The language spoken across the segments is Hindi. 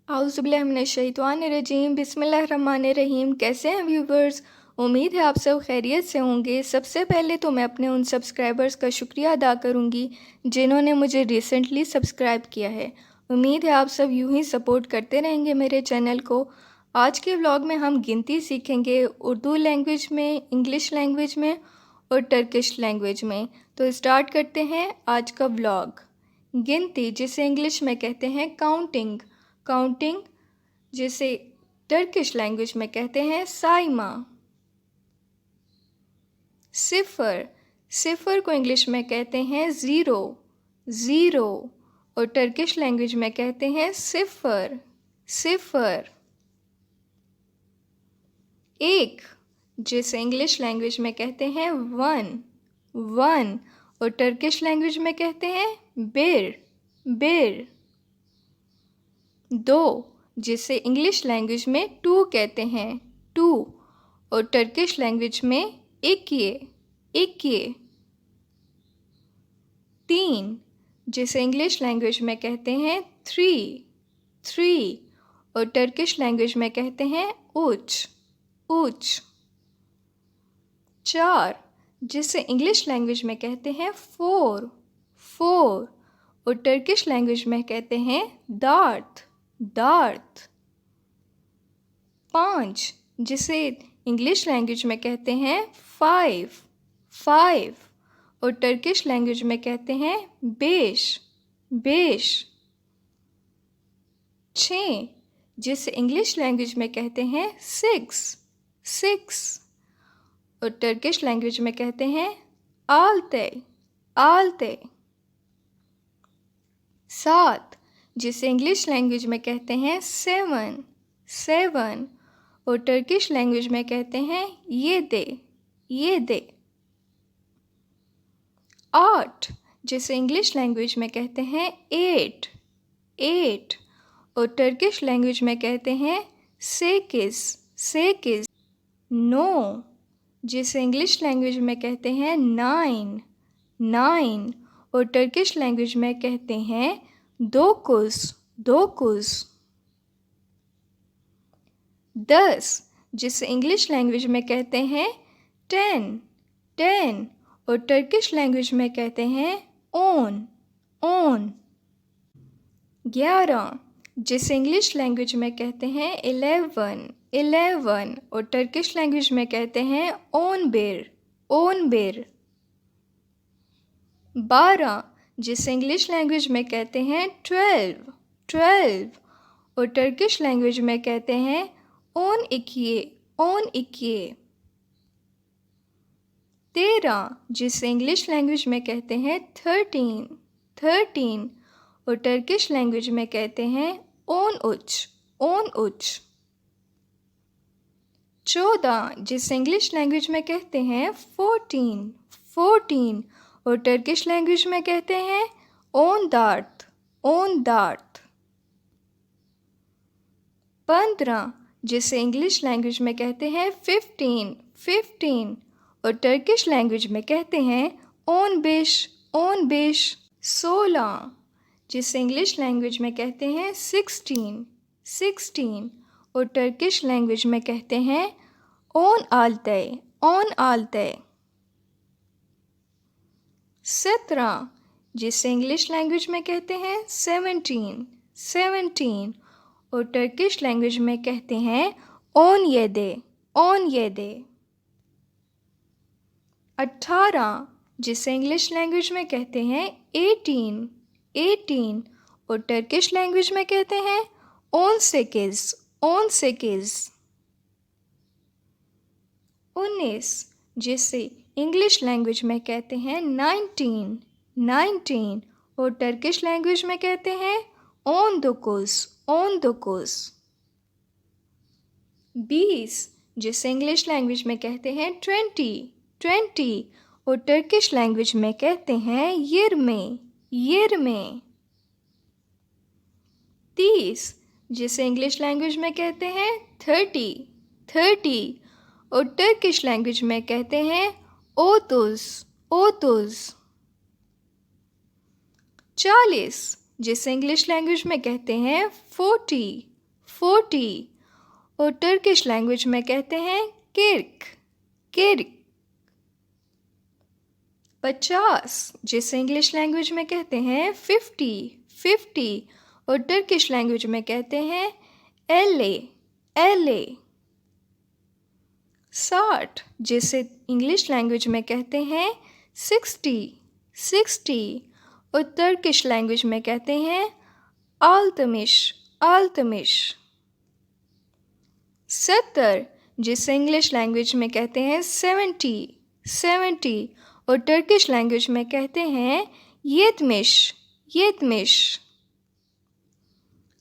आउज़ुबिल्लाहिमिनश्शैतानिर्रजीम बिस्मिल्लाहिर्रहमानिर्रहीम। कैसे हैं व्यूवर्स? उम्मीद है आप सब खैरियत से होंगे। सबसे पहले तो मैं अपने उन सब्सक्राइबर्स का शुक्रिया अदा करूंगी जिन्होंने मुझे रिसेंटली सब्सक्राइब किया है। उम्मीद है आप सब यूं ही सपोर्ट करते रहेंगे मेरे चैनल को। आज के व्लॉग में हम गिनती सीखेंगे उर्दू लैंग्वेज में, इंग्लिश लैंग्वेज में और टर्किश लैंग्वेज में। तो स्टार्ट करते हैं आज का व्लॉग। गिनती, जिसे इंग्लिश में कहते हैं काउंटिंग, काउंटिंग जिसे टर्किश लैंग्वेज में कहते हैं साइमा। सिफर, सिफर को इंग्लिश में कहते हैं ज़ीरो, ज़ीरो और टर्किश लैंग्वेज में कहते हैं सिफर, सिफर। एक, जिसे इंग्लिश लैंग्वेज में कहते हैं वन, वन और टर्किश लैंग्वेज में कहते हैं बिर, बिर। दो, जिसे इंग्लिश लैंग्वेज में टू कहते हैं, टू और टर्किश लैंग्वेज में इक्ये, इक्ये। तीन, जिसे इंग्लिश लैंग्वेज में कहते हैं थ्री, थ्री और टर्किश लैंग्वेज में कहते हैं उच, उच। चार, जिसे इंग्लिश लैंग्वेज में कहते हैं फोर, फोर और टर्किश लैंग्वेज में कहते हैं दार्थ, दार्थ। पाँच, जिसे इंग्लिश लैंग्वेज में कहते हैं फाइव, फाइव और टर्किश लैंग्वेज में कहते हैं बेश, बेश। छः, जिसे इंग्लिश लैंग्वेज में कहते हैं सिक्स, सिक्स और टर्किश लैंग्वेज में कहते हैं आलते, आलते। सात, जिसे इंग्लिश लैंग्वेज में कहते हैं सेवन, सेवन और टर्किश लैंग्वेज में कहते हैं ये दे, ये दे। आठ, जिसे इंग्लिश लैंग्वेज में कहते हैं एट, एट और टर्किश लैंग्वेज में कहते हैं सेकिस, सेकिस। नौ, जिसे इंग्लिश लैंग्वेज में कहते हैं नाइन, नाइन और टर्किश लैंग्वेज में कहते हैं दोकुस, दोकुस। 10, जिसे इंग्लिश लैंग्वेज में कहते हैं टेन, टेन और टर्किश लैंग्वेज में कहते हैं ओन, ओन। 11, जिसे इंग्लिश लैंग्वेज में कहते हैं 11, 11 और टर्किश लैंग्वेज में कहते हैं ओन बेर, ओन बेर। 12, जिसे इंग्लिश लैंग्वेज में कहते हैं 12, 12 और टर्किश लैंग्वेज में कहते हैं ओन इक्ये, ओन इक्ये। 13, जिसे इंग्लिश लैंग्वेज में कहते हैं 13, 13 और टर्किश लैंग्वेज में कहते हैं ओन उच, ओन उच। 14, जिसे इंग्लिश लैंग्वेज में कहते हैं 14, 14 और टर्किश लैंग्वेज में कहते हैं ओन दार्थ, ओन दार्थ। 15, जिसे इंग्लिश लैंग्वेज में कहते हैं 15, 15 और टर्किश लैंग्वेज में कहते हैं ओन बिश, ओन बिश। 16, जिसे इंग्लिश लैंग्वेज में कहते हैं 16, 16 और टर्किश लैंग्वेज में कहते हैं ओन आलते, ओन आलते। 17, जिसे इंग्लिश लैंग्वेज में कहते हैं 17, 17 और टर्किश लैंग्वेज में कहते हैं ओन येदे, ओन येदे। 18, जिसे इंग्लिश लैंग्वेज में कहते हैं 18, 18 और टर्किश लैंग्वेज में कहते हैं ओन सेकिज, ओन सेकिज। 19, जिसे इंग्लिश लैंग्वेज में कहते हैं 19, 19 और टर्किश लैंग्वेज में कहते हैं ओन दुकुस, ओन दुकुस। 20, जिसे इंग्लिश लैंग्वेज में कहते हैं 20, 20 और टर्किश लैंग्वेज में कहते हैं यिरमे, यिरमे। 30, जिसे इंग्लिश लैंग्वेज में कहते हैं 30, 30 और टर्किश लैंग्वेज में कहते हैं ओतुस, ओतुस। 40, जिसे इंग्लिश लैंग्वेज में कहते हैं 40, 40 और टर्किश लैंग्वेज में कहते हैं किर्क, किर्क। 50 जिसे इंग्लिश लैंग्वेज में कहते हैं 50, 50 और टर्किश लैंग्वेज में कहते हैं एले, एले। 60 जिसे इंग्लिश लैंग्वेज में कहते हैं 60, 60 और टर्किश लैंग्वेज में कहते हैं आल्तमिश, आल्तमिश। 70 जिसे इंग्लिश लैंग्वेज में कहते हैं 70, 70 और टर्किश लैंग्वेज में कहते हैं येतमिश, येतमिश।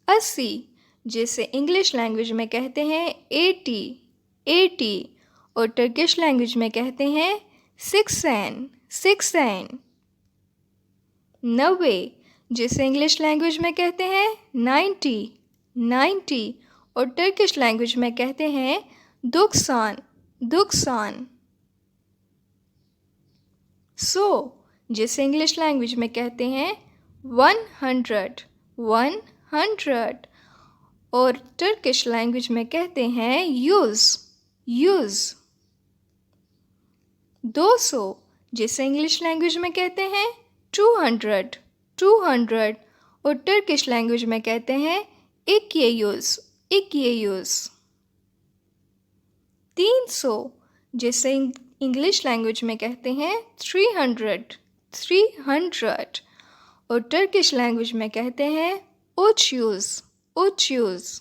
80 जिसे इंग्लिश लैंग्वेज में कहते हैं 80, 80 और टर्किश लैंग्वेज में कहते हैं 60, 60। 90 जिसे इंग्लिश लैंग्वेज में कहते हैं 90, 90 और टर्किश लैंग्वेज में कहते हैं दुक्सान, दुक्सान। 100 जिसे इंग्लिश लैंग्वेज में कहते हैं 100, 100 और टर्किश लैंग्वेज में कहते हैं यूज़, यूज़। 200 जिसे इंग्लिश लैंग्वेज में कहते हैं 200, 200 और टर्किश लैंग्वेज में कहते हैं इक्येयूज़, इक्येयूज़। 300 जिसे इंग्लिश लैंग्वेज में कहते हैं 300, 300 और टर्किश लैंग्वेज में कहते हैं उच्यूज़, उच्यूज़।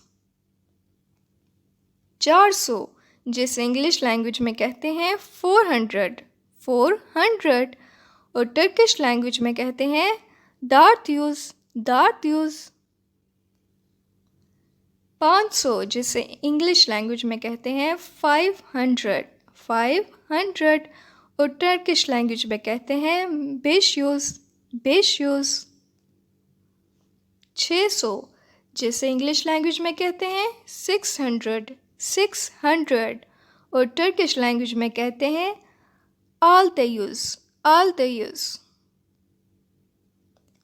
400 जिसे इंग्लिश लैंग्वेज में कहते हैं 400, 400 और टर्किश लैंग्वेज में कहते हैं दार्त्यूज़, दार्त्यूज़। 500 जिसे इंग्लिश लैंग्वेज में कहते हैं 500, 500 और टर्किश लैंग्वेज में कहते हैं बेशयूज़, बेशयूज़। 600 जिसे इंग्लिश लैंग्वेज में कहते हैं 600, 600 और टर्किश लैंग्वेज में कहते हैं आल्तयूज़, आल्तयूज़।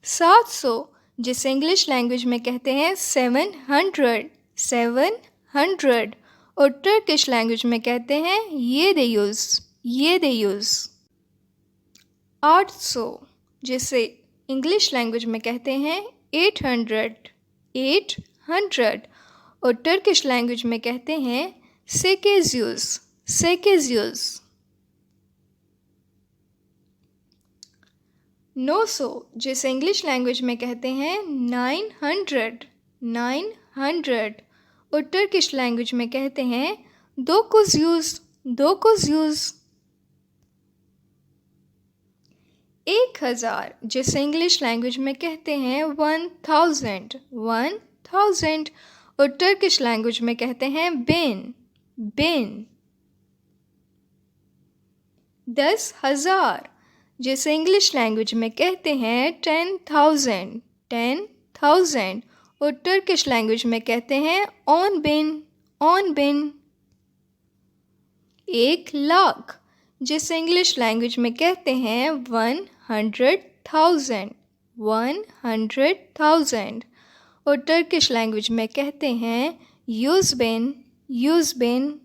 700 जिसे इंग्लिश लैंग्वेज में कहते हैं 700, 700 और टर्किश लैंग्वेज में कहते हैं येदेयूज़, येदेयूज़। 800 जिसे इंग्लिश लैंग्वेज में कहते हैं 800, 800 और टर्किश लैंग्वेज में कहते हैं सेकेज़यूज़, सेकेज़यूज़। 900 जिसे इंग्लिश लैंग्वेज में कहते हैं 900, 900 और टर्किश लैंग्वेज में कहते हैं दोकुज़यूज़, दोकुज़यूज़। 1000 जिसे इंग्लिश लैंग्वेज में कहते हैं 1000, 1000 और टर्किश लैंग्वेज में कहते हैं बिन, बिन। 10,000 जिसे इंग्लिश लैंग्वेज में कहते हैं 10,000, 10,000 और टर्किश लैंग्वेज में कहते हैं ऑन बिन, ऑन बिन। 1,00,000 जिसे इंग्लिश लैंग्वेज में कहते हैं 100,000, 100,000 और टर्किश लैंग्वेज में कहते हैं यूज़ बिन, यूज़ बिन।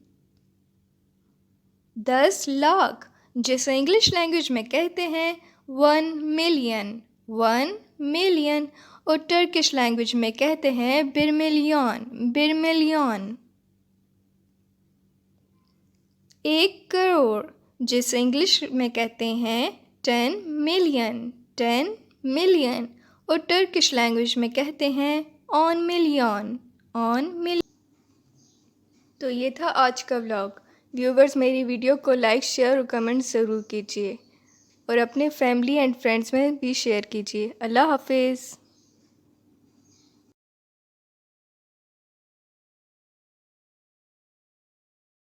10,00,000 जिसे इंग्लिश लैंग्वेज में कहते हैं 1,000,000, 1,000,000 और टर्किश लैंग्वेज में कहते हैं बिरमिलियन, बिरमिलियन। 1 करोड़ जिसे इंग्लिश में कहते हैं 10 मिलियन, 10 मिलियन और टर्किश लैंग्वेज में कहते हैं ऑन मिलियन, ऑन मिलियन। तो ये था आज का व्लॉग। व्यूवर्स, मेरी वीडियो को लाइक, शेयर और कमेंट ज़रूर कीजिए और अपने फैमिली एंड फ्रेंड्स में भी शेयर कीजिए। अल्लाह हाफिज़।